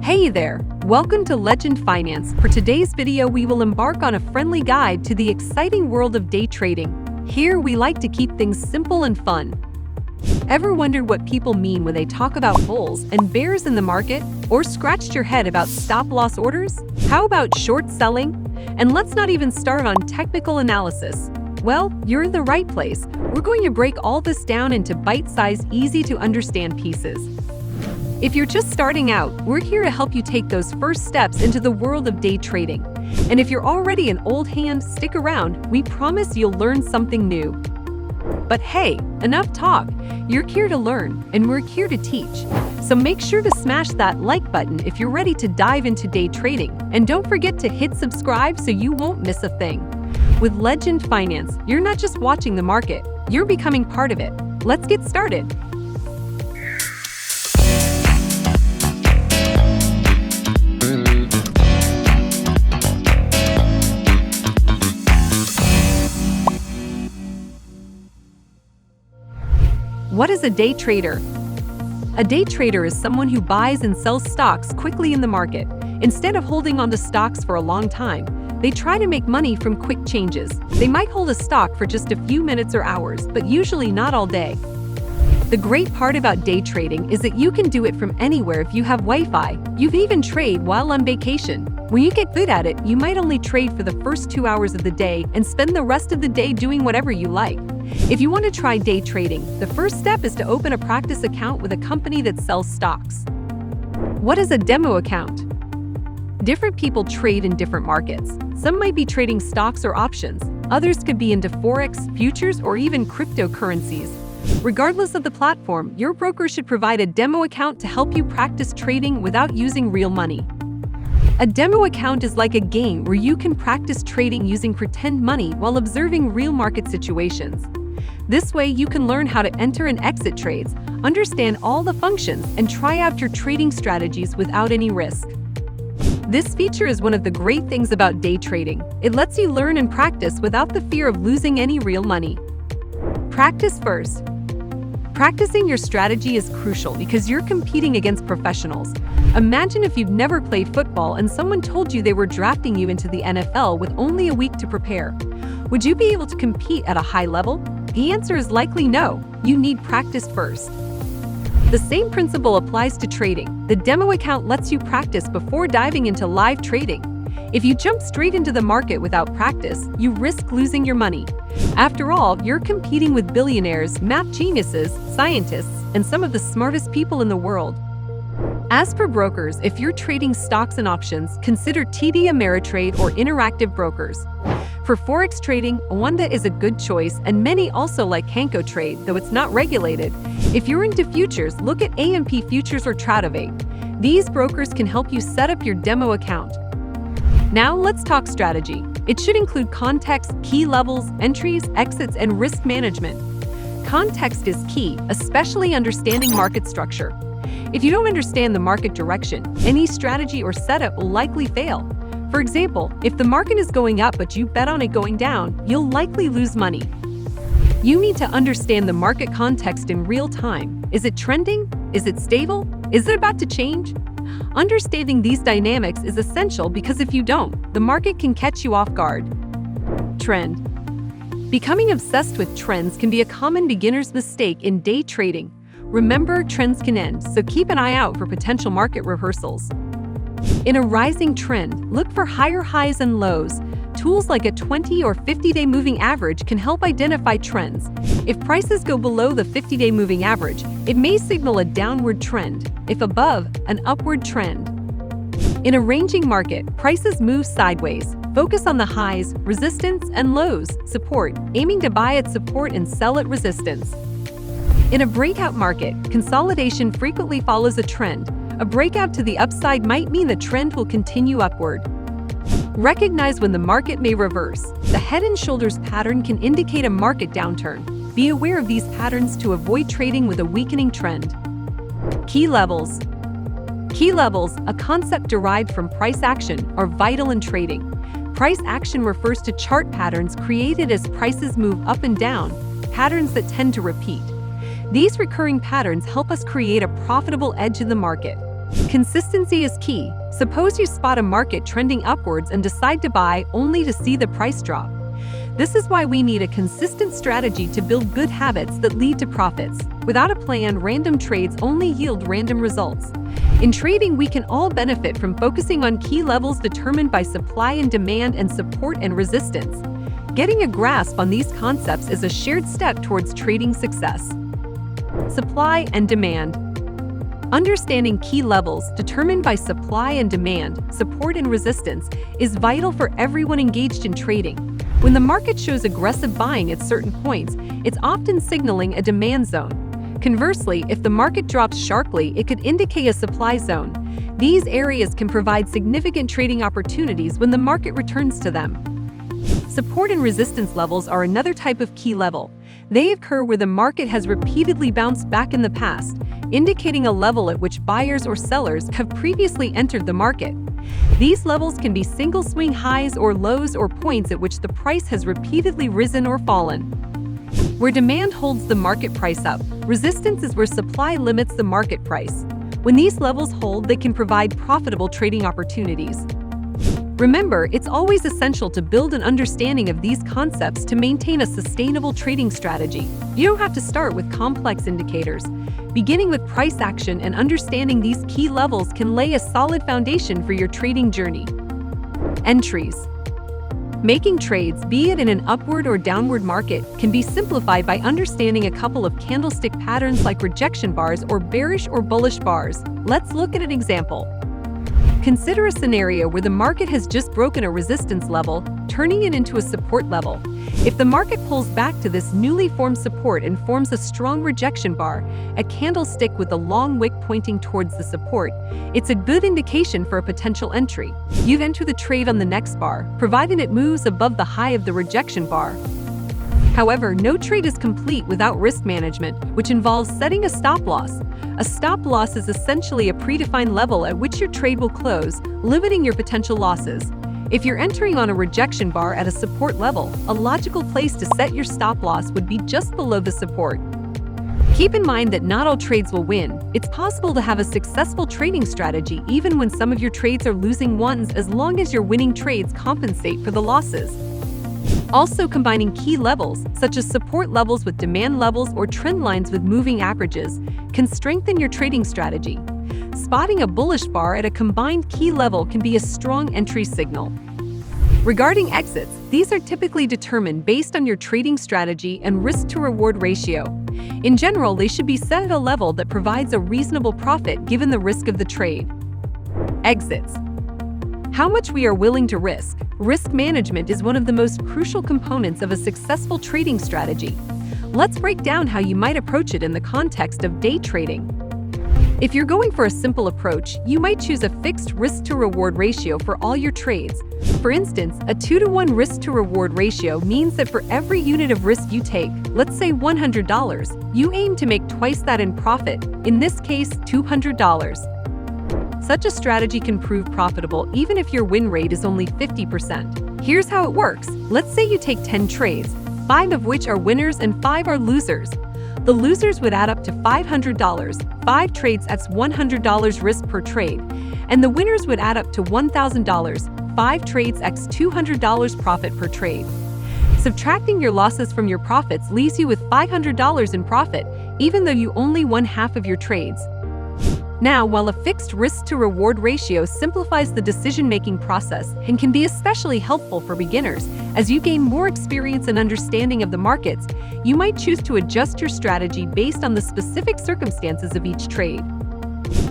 Hey there! Welcome to Legend Finance. For today's video, we will embark on a friendly guide to the exciting world of day trading. Here, we like to keep things simple and fun. Ever wondered what people mean when they talk about bulls and bears in the market? Or scratched your head about stop-loss orders? How about short selling? And let's not even start on technical analysis. Well, you're in the right place. We're going to break all this down into bite-sized, easy-to-understand pieces. If you're just starting out, we're here to help you take those first steps into the world of day trading. And if you're already an old hand, stick around. We promise you'll learn something new. But hey, enough talk. You're here to learn, and we're here to teach. So make sure to smash that like button if you're ready to dive into day trading. And don't forget to hit subscribe so you won't miss a thing. With Legend Finance, you're not just watching the market, you're becoming part of it. Let's get started. What is a day trader? A day trader is someone who buys and sells stocks quickly in the market. Instead of holding on to stocks for a long time, they try to make money from quick changes. They might hold a stock for just a few minutes or hours, but usually not all day. The great part about day trading is that you can do it from anywhere if you have Wi-Fi. You can even trade while on vacation. When you get good at it, you might only trade for the first 2 hours of the day and spend the rest of the day doing whatever you like. If you want to try day trading, the first step is to open a practice account with a company that sells stocks. What is a demo account? Different people trade in different markets. Some might be trading stocks or options. Others could be into forex, futures, or even cryptocurrencies. Regardless of the platform, your broker should provide a demo account to help you practice trading without using real money. A demo account is like a game where you can practice trading using pretend money while observing real market situations. This way, you can learn how to enter and exit trades, understand all the functions, and try out your trading strategies without any risk. This feature is one of the great things about day trading. It lets you learn and practice without the fear of losing any real money. Practice first. Practicing your strategy is crucial because you're competing against professionals. Imagine if you've never played football and someone told you they were drafting you into the NFL with only a week to prepare. Would you be able to compete at a high level? The answer is likely no. You need practice first. The same principle applies to trading. The demo account lets you practice before diving into live trading. If you jump straight into the market without practice, you risk losing your money. After all, you're competing with billionaires, math geniuses, scientists, and some of the smartest people in the world. As for brokers, if you're trading stocks and options, consider TD Ameritrade or Interactive Brokers. For forex trading, Wanda is a good choice, and many also like Hanko Trade, though it's not regulated. If you're into futures, look at AMP Futures or Tradovate. These brokers can help you set up your demo account. Now let's talk strategy. It should include context, key levels, entries, exits, and risk management. Context is key, especially understanding market structure. If you don't understand the market direction, any strategy or setup will likely fail. For example, if the market is going up but you bet on it going down, you'll likely lose money. You need to understand the market context in real time. Is it trending? Is it stable? Is it about to change? Understanding these dynamics is essential because if you don't, the market can catch you off guard. Trend. Becoming obsessed with trends can be a common beginner's mistake in day trading. Remember, trends can end, so keep an eye out for potential market reversals. In a rising trend, look for higher highs and lows. Tools like a 20 or 50-day moving average can help identify trends. If prices go below the 50-day moving average, it may signal a downward trend. If above, an upward trend. In a ranging market, prices move sideways. Focus on the highs, resistance, and lows, support, aiming to buy at support and sell at resistance. In a breakout market, consolidation frequently follows a trend. A breakout to the upside might mean the trend will continue upward. Recognize when the market may reverse. The head and shoulders pattern can indicate a market downturn. Be aware of these patterns to avoid trading with a weakening trend. Key levels. Key levels, a concept derived from price action, are vital in trading. Price action refers to chart patterns created as prices move up and down, patterns that tend to repeat. These recurring patterns help us create a profitable edge in the market. Consistency is key. Suppose you spot a market trending upwards and decide to buy only to see the price drop. This is why we need a consistent strategy to build good habits that lead to profits. Without a plan, random trades only yield random results. In trading, we can all benefit from focusing on key levels determined by supply and demand and support and resistance. Getting a grasp on these concepts is a shared step towards trading success. Supply and demand. Understanding key levels determined by supply and demand, support and resistance is vital for everyone engaged in trading. When the market shows aggressive buying at certain points, it's often signaling a demand zone. Conversely, if the market drops sharply, it could indicate a supply zone. These areas can provide significant trading opportunities when the market returns to them. Support and resistance levels are another type of key level. They occur where the market has repeatedly bounced back in the past, indicating a level at which buyers or sellers have previously entered the market. These levels can be single swing highs or lows or points at which the price has repeatedly risen or fallen. Where demand holds the market price up, resistance is where supply limits the market price. When these levels hold, they can provide profitable trading opportunities. Remember, it's always essential to build an understanding of these concepts to maintain a sustainable trading strategy. You don't have to start with complex indicators. Beginning with price action and understanding these key levels can lay a solid foundation for your trading journey. Entries. Making trades, be it in an upward or downward market, can be simplified by understanding a couple of candlestick patterns like rejection bars or bearish or bullish bars. Let's look at an example. Consider a scenario where the market has just broken a resistance level, turning it into a support level. If the market pulls back to this newly formed support and forms a strong rejection bar, a candlestick with a long wick pointing towards the support, it's a good indication for a potential entry. You'd enter the trade on the next bar, provided it moves above the high of the rejection bar. However, no trade is complete without risk management, which involves setting a stop loss. A stop loss is essentially a predefined level at which your trade will close, limiting your potential losses. If you're entering on a rejection bar at a support level, a logical place to set your stop loss would be just below the support. Keep in mind that not all trades will win. It's possible to have a successful trading strategy even when some of your trades are losing ones, as long as your winning trades compensate for the losses. Also, combining key levels, such as support levels with demand levels or trend lines with moving averages, can strengthen your trading strategy. Spotting a bullish bar at a combined key level can be a strong entry signal. Regarding exits, these are typically determined based on your trading strategy and risk-to-reward ratio. In general, they should be set at a level that provides a reasonable profit given the risk of the trade. Exits. How much we are willing to risk. Risk management is one of the most crucial components of a successful trading strategy. Let's break down how you might approach it in the context of day trading. If you're going for a simple approach, you might choose a fixed risk-to-reward ratio for all your trades. For instance, a 2-to-1 risk-to-reward ratio means that for every unit of risk you take, let's say $100, you aim to make twice that in profit, in this case, $200. Such a strategy can prove profitable even if your win rate is only 50%. Here's how it works. Let's say you take 10 trades, 5 of which are winners and 5 are losers. The losers would add up to $500, 5 trades x $100 risk per trade, and the winners would add up to $1,000, 5 trades x $200 profit per trade. Subtracting your losses from your profits leaves you with $500 in profit, even though you only won half of your trades. Now, while a fixed risk-to-reward ratio simplifies the decision-making process and can be especially helpful for beginners, as you gain more experience and understanding of the markets, you might choose to adjust your strategy based on the specific circumstances of each trade.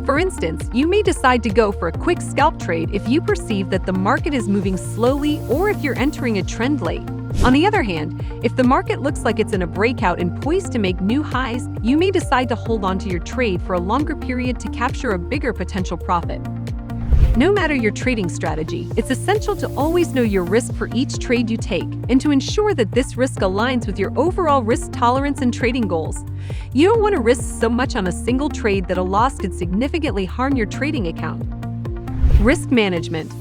For instance, you may decide to go for a quick scalp trade if you perceive that the market is moving slowly or if you're entering a trend late. On the other hand, if the market looks like it's in a breakout and poised to make new highs, you may decide to hold on to your trade for a longer period to capture a bigger potential profit. No matter your trading strategy, it's essential to always know your risk for each trade you take and to ensure that this risk aligns with your overall risk tolerance and trading goals. You don't want to risk so much on a single trade that a loss could significantly harm your trading account. Risk management.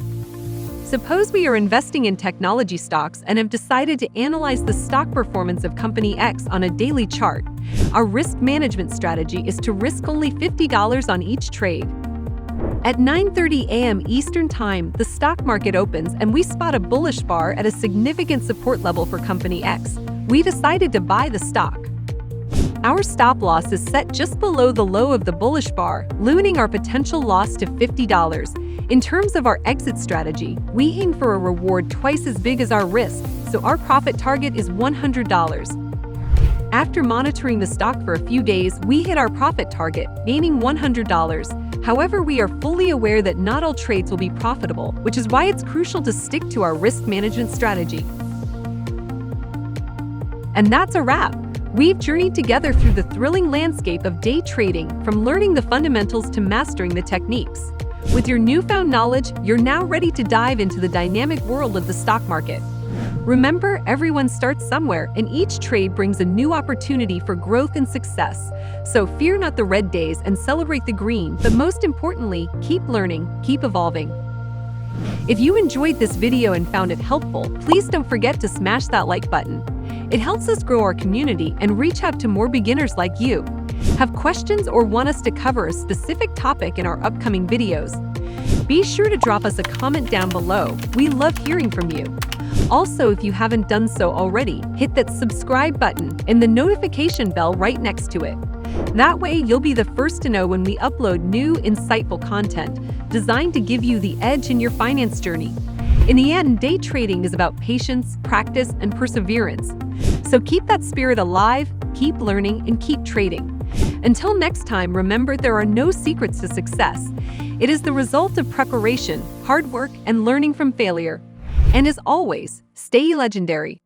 Suppose we are investing in technology stocks and have decided to analyze the stock performance of company X on a daily chart. Our risk management strategy is to risk only $50 on each trade. At 9:30 a.m. Eastern Time, the stock market opens and we spot a bullish bar at a significant support level for Company X. We decided to buy the stock. Our stop loss is set just below the low of the bullish bar, limiting our potential loss to $50. In terms of our exit strategy, we aim for a reward twice as big as our risk, so our profit target is $100. After monitoring the stock for a few days, we hit our profit target, gaining $100. However, we are fully aware that not all trades will be profitable, which is why it's crucial to stick to our risk management strategy. And that's a wrap. We've journeyed together through the thrilling landscape of day trading, from learning the fundamentals to mastering the techniques. With your newfound knowledge, you're now ready to dive into the dynamic world of the stock market. Remember, everyone starts somewhere, and each trade brings a new opportunity for growth and success. So fear not the red days and celebrate the green, but most importantly, keep learning, keep evolving. If you enjoyed this video and found it helpful, please don't forget to smash that like button. It helps us grow our community and reach out to more beginners like you. Have questions or want us to cover a specific topic in our upcoming videos? Be sure to drop us a comment down below. We love hearing from you. Also, if you haven't done so already, hit that subscribe button and the notification bell right next to it. That way, you'll be the first to know when we upload new, insightful content designed to give you the edge in your finance journey. In the end, day trading is about patience, practice, and perseverance. So keep that spirit alive, keep learning, and keep trading. Until next time, remember there are no secrets to success. It is the result of preparation, hard work, and learning from failure. And as always, stay legendary.